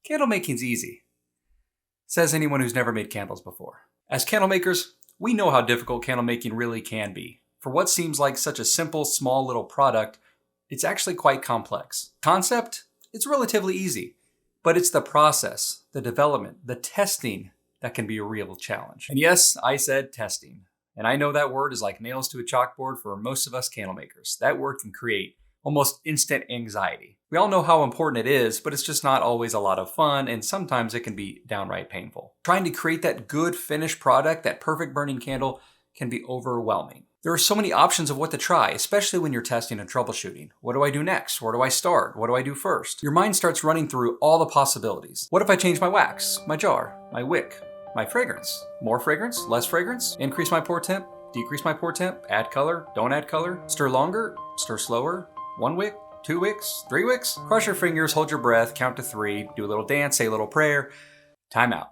Candle making's easy, says anyone who's never made candles before. As candle makers, we know how difficult candle making really can be. For what seems like such a simple, small little product, it's actually quite complex. Concept, it's relatively easy, but it's the process, the development, the testing that can be a real challenge. And yes, I said testing. And I know that word is like nails to a chalkboard for most of us candle makers. That word can create almost instant anxiety. We all know how important it is, but it's just not always a lot of fun, and sometimes it can be downright painful. Trying to create that good finished product, that perfect burning candle, can be overwhelming. There are so many options of what to try, especially when you're testing and troubleshooting. What do I do next? Where do I start? What do I do first? Your mind starts running through all the possibilities. What if I change my wax, my jar, my wick, my fragrance? More fragrance? Less fragrance? Increase my pour temp? Decrease my pour temp? Add color? Don't add color? Stir longer? Stir slower? 1 wick? 2 wicks? 3 wicks? Cross your fingers, hold your breath, count to 3, do a little dance, say a little prayer. Time out.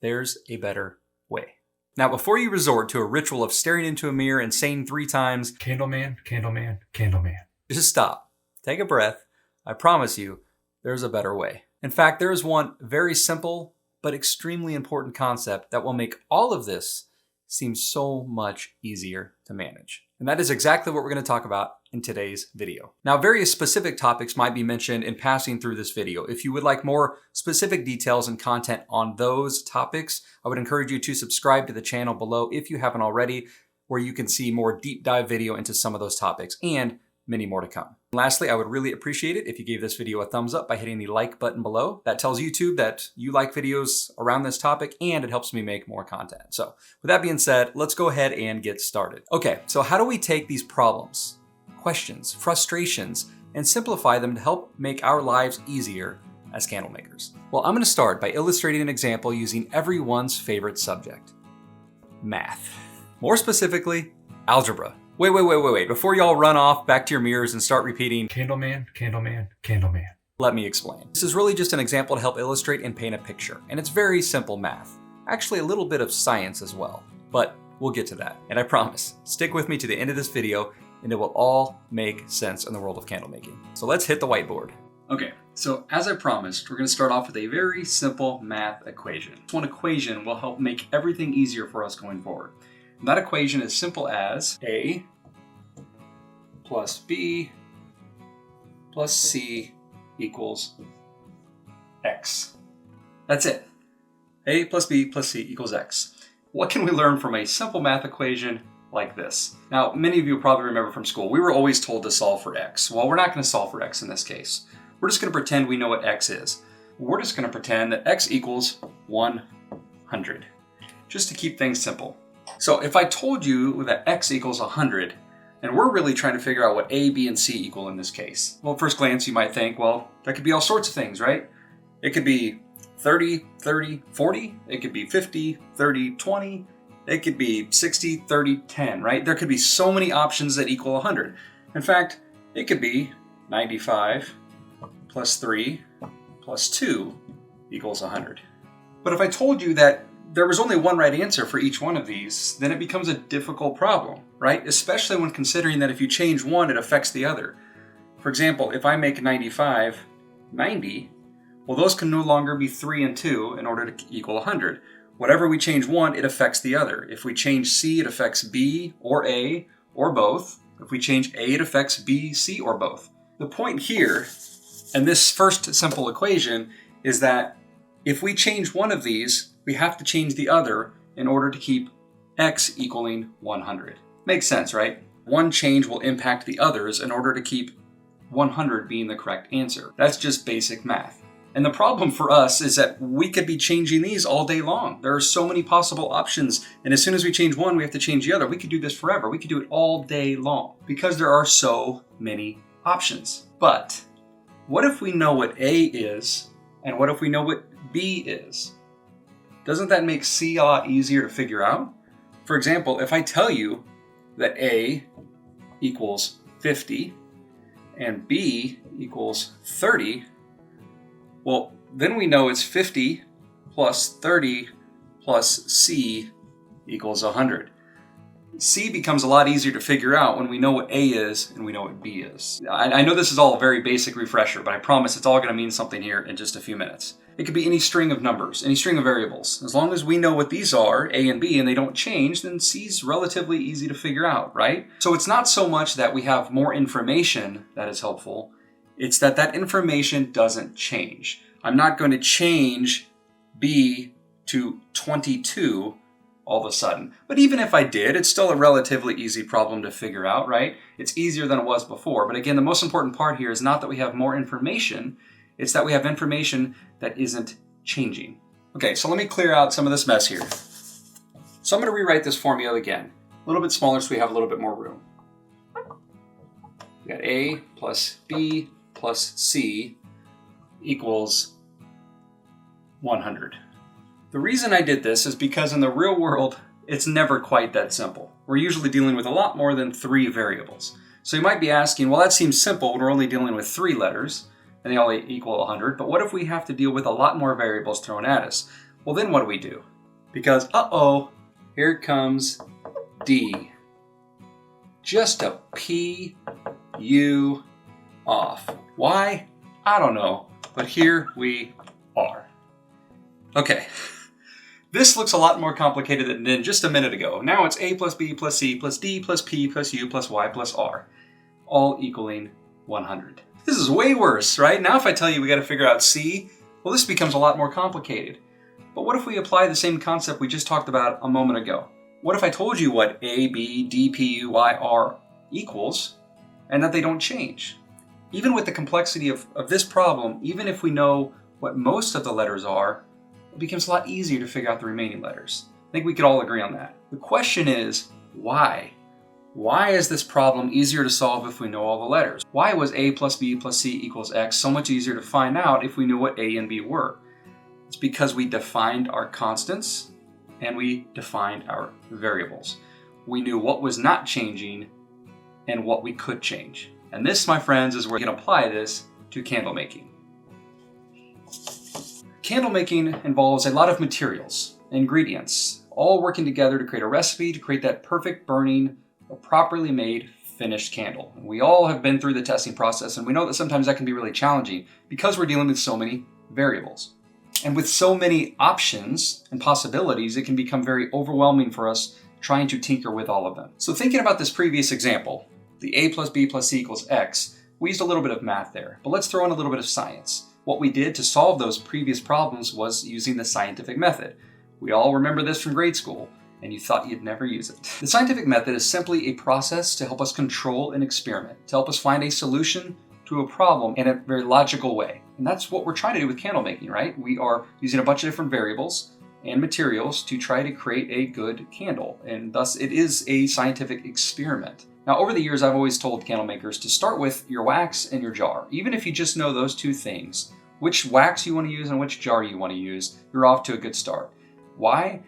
There's a better way. Now, before you resort to a ritual of staring into a mirror and saying 3 times, "Candleman, Candleman, Candleman," just stop. Take a breath. I promise you, there's a better way. In fact, there is one very simple but extremely important concept that will make all of this seem so much easier to manage. And that is exactly what we're going to talk about in today's video. Now, various specific topics might be mentioned in passing through this video. If you would like more specific details and content on those topics, I would encourage you to subscribe to the channel below if you haven't already, where you can see more deep dive video into some of those topics and many more to come. Lastly, I would really appreciate it if you gave this video a thumbs up by hitting the like button below. That tells YouTube that you like videos around this topic, and it helps me make more content. So with that being said, let's go ahead and get started. Okay, so how do we take these problems, questions, frustrations, and simplify them to help make our lives easier as candle makers? Well, I'm going to start by illustrating an example using everyone's favorite subject, math. More specifically, algebra. Wait. Before y'all run off back to your mirrors and start repeating, "Candleman, Candleman, Candleman," let me explain. This is really just an example to help illustrate and paint a picture. And it's very simple math. Actually, a little bit of science as well. But we'll get to that. And I promise, stick with me to the end of this video and it will all make sense in the world of candle making. So let's hit the whiteboard. Okay, so as I promised, we're going to start off with a very simple math equation. This one equation will help make everything easier for us going forward. And that equation is simple as A plus B plus C equals X. That's it. A plus B plus C equals X. What can we learn from a simple math equation like this? Now, many of you probably remember from school, we were always told to solve for X. Well, we're not going to solve for X in this case. We're just going to pretend we know what X is. We're just going to pretend that X equals 100, just to keep things simple. So if I told you that X equals 100, and we're really trying to figure out what A, B, and C equal in this case. Well, at first glance, you might think, well, that could be all sorts of things, right? It could be 30, 30, 40. It could be 50, 30, 20. It could be 60, 30, 10, right? There could be so many options that equal 100. In fact, it could be 95 plus 3 plus 2 equals 100. But if I told you that there was only one right answer for each one of these, then it becomes a difficult problem, right? Especially when considering that if you change one, it affects the other. For example, if I make 95 90, well, those can no longer be 3 and 2 in order to equal 100. Whatever we change one, it affects the other. If we change C, it affects B or A or both. If we change A, it affects B, C, or both. The point here, in this first simple equation, is that if we change one of these, we have to change the other in order to keep X equaling 100. Makes sense, right? One change will impact the others in order to keep 100 being the correct answer. That's just basic math. And the problem for us is that we could be changing these all day long. There are so many possible options, and as soon as we change one, we have to change the other. We could do this forever. We could do it all day long because there are so many options. But what if we know what A is, and what if we know what B is? Doesn't that make C a lot easier to figure out? For example, if I tell you that A equals 50 and B equals 30, well, then we know it's 50 plus 30 plus C equals 100. C becomes a lot easier to figure out when we know what A is and we know what B is. I know this is all a very basic refresher, but I promise it's all going to mean something here in just a few minutes. It could be any string of numbers, any string of variables. As long as we know what these are, A and B, and they don't change, then C's relatively easy to figure out, right? So it's not so much that we have more information that is helpful, it's that that information doesn't change. I'm not going to change B to 22 all of a sudden. But even if I did, it's still a relatively easy problem to figure out, right? It's easier than it was before. But again, the most important part here is not that we have more information, it's that we have information that isn't changing. Okay, so let me clear out some of this mess here. So I'm going to rewrite this formula again, a little bit smaller so we have a little bit more room. We got A plus B plus C equals 100. The reason I did this is because in the real world, it's never quite that simple. We're usually dealing with a lot more than 3 variables. So you might be asking, well, that seems simple when we're only dealing with 3 letters, and they all equal 100, but what if we have to deal with a lot more variables thrown at us? Well, then what do? Because, here comes D. Just a P-U off. Why? I don't know, but here we are. Okay. This looks a lot more complicated than just a minute ago. Now it's A plus B plus C plus D plus P plus U plus Y plus R, all equaling 100. This is way worse, right? Now if I tell you we got to figure out C, well, this becomes a lot more complicated. But what if we apply the same concept we just talked about a moment ago? What if I told you what A, B, D, P, U, Y, R equals, and that they don't change? Even with the complexity of this problem, even if we know what most of the letters are, it becomes a lot easier to figure out the remaining letters. I think we could all agree on that. The question is, why? Why is this problem easier to solve if we know all the letters? Why was A plus B plus C equals X so much easier to find out if we knew what A and B were? It's because we defined our constants and we defined our variables. We knew what was not changing and what we could change. And this, my friends, is where you can apply this to candle making. Candle making involves a lot of materials, ingredients, all working together to create a recipe to create that perfect burning or properly made finished candle. And we all have been through the testing process, and we know that sometimes that can be really challenging because we're dealing with so many variables. And with so many options and possibilities, it can become very overwhelming for us trying to tinker with all of them. So thinking about this previous example, the A plus B plus C equals X, we used a little bit of math there, but let's throw in a little bit of science. What we did to solve those previous problems was using the scientific method. We all remember this from grade school, and you thought you'd never use it. The scientific method is simply a process to help us control an experiment, to help us find a solution to a problem in a very logical way. And that's what we're trying to do with candle making, right? We are using a bunch of different variables and materials to try to create a good candle, and thus it is a scientific experiment. Now, over the years, I've always told candle makers to start with your wax and your jar. Even if you just know those two things, which wax you want to use and which jar you want to use, you're off to a good start. Why?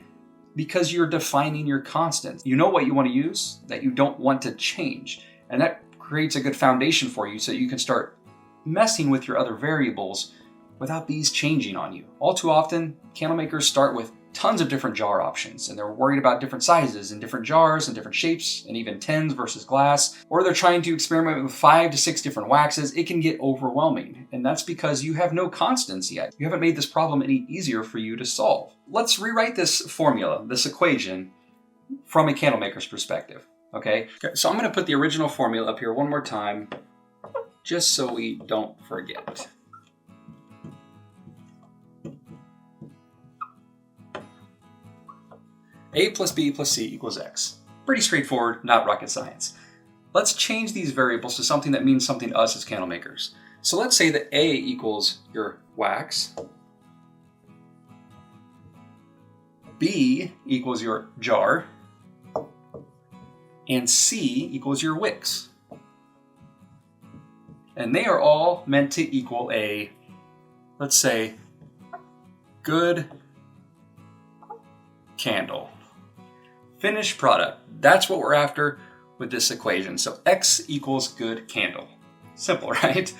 Because you're defining your constants. You know what you want to use that you don't want to change. And that creates a good foundation for you so you can start messing with your other variables without these changing on you. All too often, candle makers start with tons of different jar options, and they're worried about different sizes and different jars and different shapes and even tins versus glass, or they're trying to experiment with 5 to 6 different waxes. It can get overwhelming, and that's because you have no constants yet. You haven't made this problem any easier for you to solve. Let's rewrite this formula, this equation, from a candle maker's perspective, okay? So I'm going to put the original formula up here one more time, just so we don't forget. A plus B plus C equals X. Pretty straightforward, not rocket science. Let's change these variables to something that means something to us as candle makers. So let's say that A equals your wax, B equals your jar, and C equals your wicks. And they are all meant to equal a, let's say, good candle. Finished product. That's what we're after with this equation. So X equals good candle. Simple, right?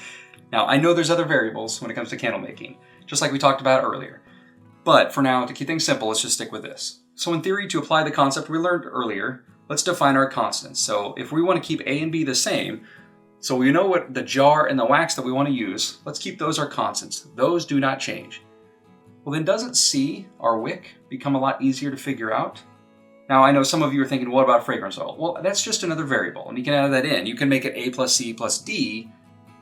Now, I know there's other variables when it comes to candle making, just like we talked about earlier. But for now, to keep things simple, let's just stick with this. So in theory, to apply the concept we learned earlier, Let's define our constants. So if we want to keep A and B the same, so we know what the jar and the wax that we want to use, let's keep those our constants. Those do not change. Well, then doesn't C, our wick, become a lot easier to figure out? Now, I know some of you are thinking, what about fragrance oil? Well, that's just another variable, and you can add that in. You can make it A plus C plus D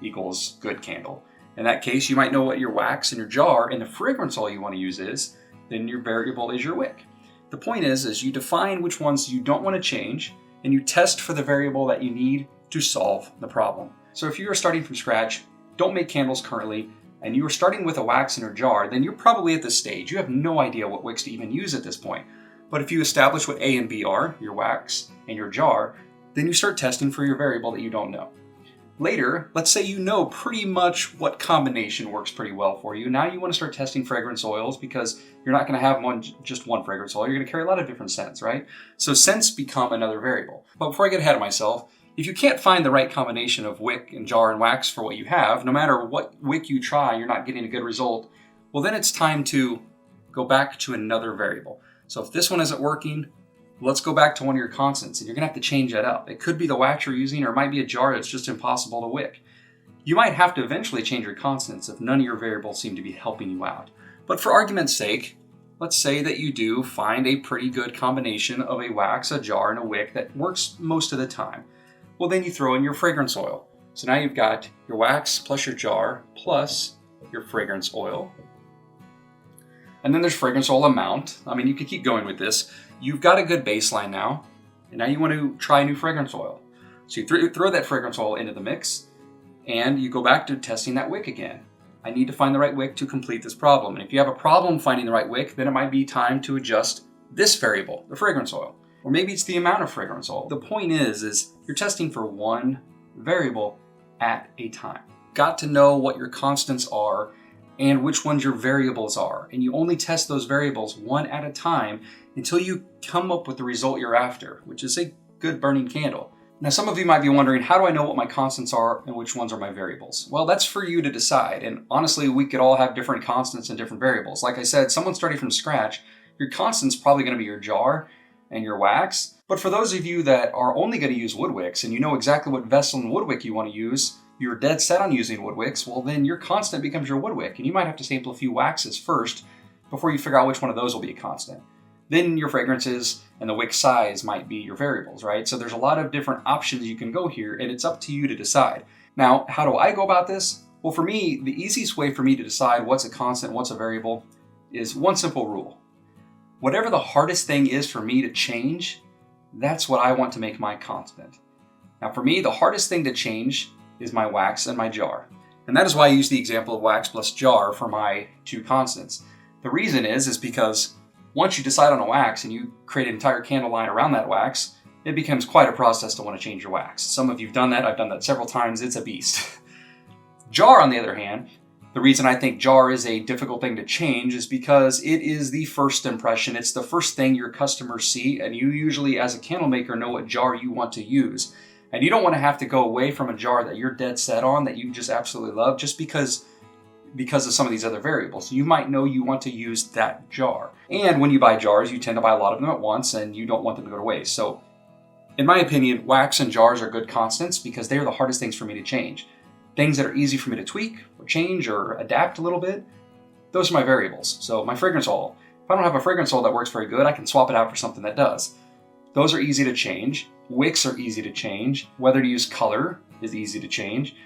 equals good candle. In that case, you might know what your wax in your jar and the fragrance oil you want to use is, then your variable is your wick. The point is you define which ones you don't want to change, and you test for the variable that you need to solve the problem. So if you are starting from scratch, don't make candles currently, and you are starting with a wax in your jar, then you're probably at this stage. You have no idea what wicks to even use at this point. But if you establish what A and B are, your wax and your jar, then you start testing for your variable that you don't know. Later, let's say you know pretty much what combination works pretty well for you. Now you want to start testing fragrance oils because you're not going to have just one fragrance oil. You're going to carry a lot of different scents, right? So scents become another variable. But before I get ahead of myself, if you can't find the right combination of wick and jar and wax for what you have, no matter what wick you try, you're not getting a good result, well then it's time to go back to another variable. So if this one isn't working, let's go back to one of your constants, and you're gonna have to change that up. It could be the wax you're using, or it might be a jar that's just impossible to wick. You might have to eventually change your constants if none of your variables seem to be helping you out. But for argument's sake, let's say that you do find a pretty good combination of a wax, a jar, and a wick that works most of the time. Well, then you throw in your fragrance oil. So now you've got your wax plus your jar plus your fragrance oil. And then there's fragrance oil amount. I mean, you could keep going with this. You've got a good baseline now, and now you want to try new fragrance oil. So you throw that fragrance oil into the mix, and you go back to testing that wick again. I need to find the right wick to complete this problem. And if you have a problem finding the right wick, then it might be time to adjust this variable, the fragrance oil. Or maybe it's the amount of fragrance oil. The point is you're testing for one variable at a time. Got to know what your constants are and which ones your variables are. And you only test those variables one at a time until you come up with the result you're after, which is a good burning candle. Now, some of you might be wondering, how do I know what my constants are and which ones are my variables? Well, that's for you to decide. And honestly, we could all have different constants and different variables. Like I said, someone starting from scratch, your constant's probably going to be your jar and your wax. But for those of you that are only going to use wood wicks and you know exactly what vessel and wood wick you want to use, you're dead set on using wood wicks, well then your constant becomes your wood wick, and you might have to sample a few waxes first before you figure out which one of those will be a constant. Then your fragrances and the wick size might be your variables, right? So there's a lot of different options you can go here, and it's up to you to decide. Now, how do I go about this? Well, for me, the easiest way for me to decide what's a constant, what's a variable, is one simple rule. Whatever the hardest thing is for me to change, that's what I want to make my constant. Now for me, the hardest thing to change is my wax and my jar. And that is why I use the example of wax plus jar for my two constants. The reason is because once you decide on a wax and you create an entire candle line around that wax, it becomes quite a process to want to change your wax. Some of you have done that. I've done that several times. It's a beast. Jar, on the other hand, the reason I think jar is a difficult thing to change is because it is the first impression. It's the first thing your customers see, and you usually, as a candle maker, know what jar you want to use. And you don't want to have to go away from a jar that you're dead set on, that you just absolutely love, just because of some of these other variables. You might know you want to use that jar. And when you buy jars, you tend to buy a lot of them at once, and you don't want them to go to waste. So, in my opinion, wax and jars are good constants because they are the hardest things for me to change. Things that are easy for me to tweak or change or adapt a little bit, those are my variables. So my fragrance oil, if I don't have a fragrance oil that works very good, I can swap it out for something that does. Those are easy to change. Wicks are easy to change. Whether to use color is easy to change.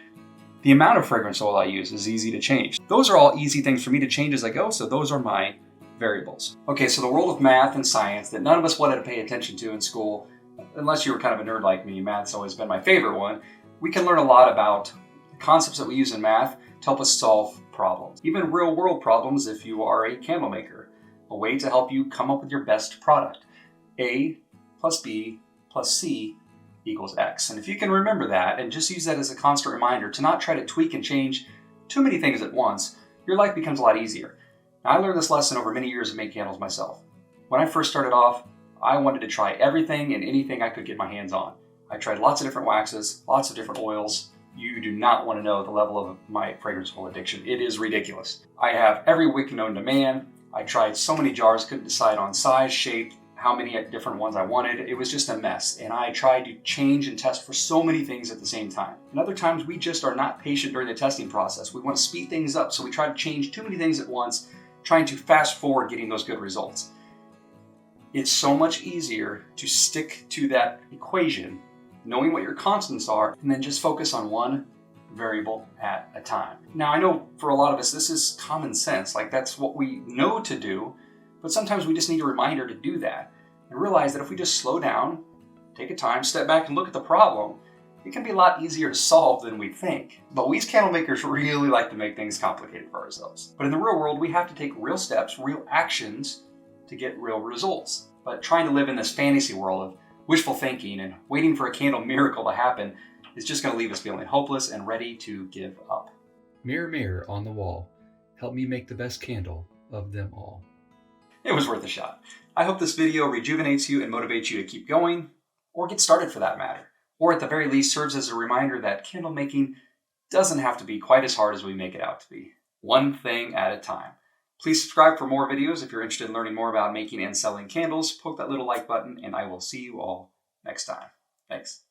The amount of fragrance oil I use is easy to change. Those are all easy things for me to change as I go, so those are my variables. Okay, so the world of math and science that none of us wanted to pay attention to in school, unless you were kind of a nerd like me, math's always been my favorite one, we can learn a lot about the concepts that we use in math to help us solve problems. Even real world problems if you are a candle maker. A way to help you come up with your best product. A plus B plus C equals X. And if you can remember that and just use that as a constant reminder to not try to tweak and change too many things at once, your life becomes a lot easier. Now, I learned this lesson over many years of making candles myself. When I first started off, I wanted to try everything and anything I could get my hands on. I tried lots of different waxes, lots of different oils. You do not want to know the level of my fragrance oil addiction. It is ridiculous. I have every wick known to man. I tried so many jars, couldn't decide on size, shape, how many different ones I wanted. It was just a mess, and I tried to change and test for so many things at the same time. And other times we just are not patient during the testing process. We want to speed things up, so we try to change too many things at once, trying to fast forward getting those good results. It's so much easier to stick to that equation, knowing what your constants are, and then just focus on one variable at a time. Now, I know for a lot of us, this is common sense. Like, that's what we know to do, but sometimes we just need a reminder to do that and realize that if we just slow down, take a time, step back and look at the problem, it can be a lot easier to solve than we think. But we as candle makers really like to make things complicated for ourselves. But in the real world, we have to take real steps, real actions to get real results. But trying to live in this fantasy world of wishful thinking and waiting for a candle miracle to happen is just going to leave us feeling hopeless and ready to give up. Mirror, mirror on the wall, help me make the best candle of them all. It was worth a shot. I hope this video rejuvenates you and motivates you to keep going, or get started for that matter. Or at the very least serves as a reminder that candle making doesn't have to be quite as hard as we make it out to be. One thing at a time. Please subscribe for more videos if you're interested in learning more about making and selling candles. Poke that little like button, and I will see you all next time. Thanks.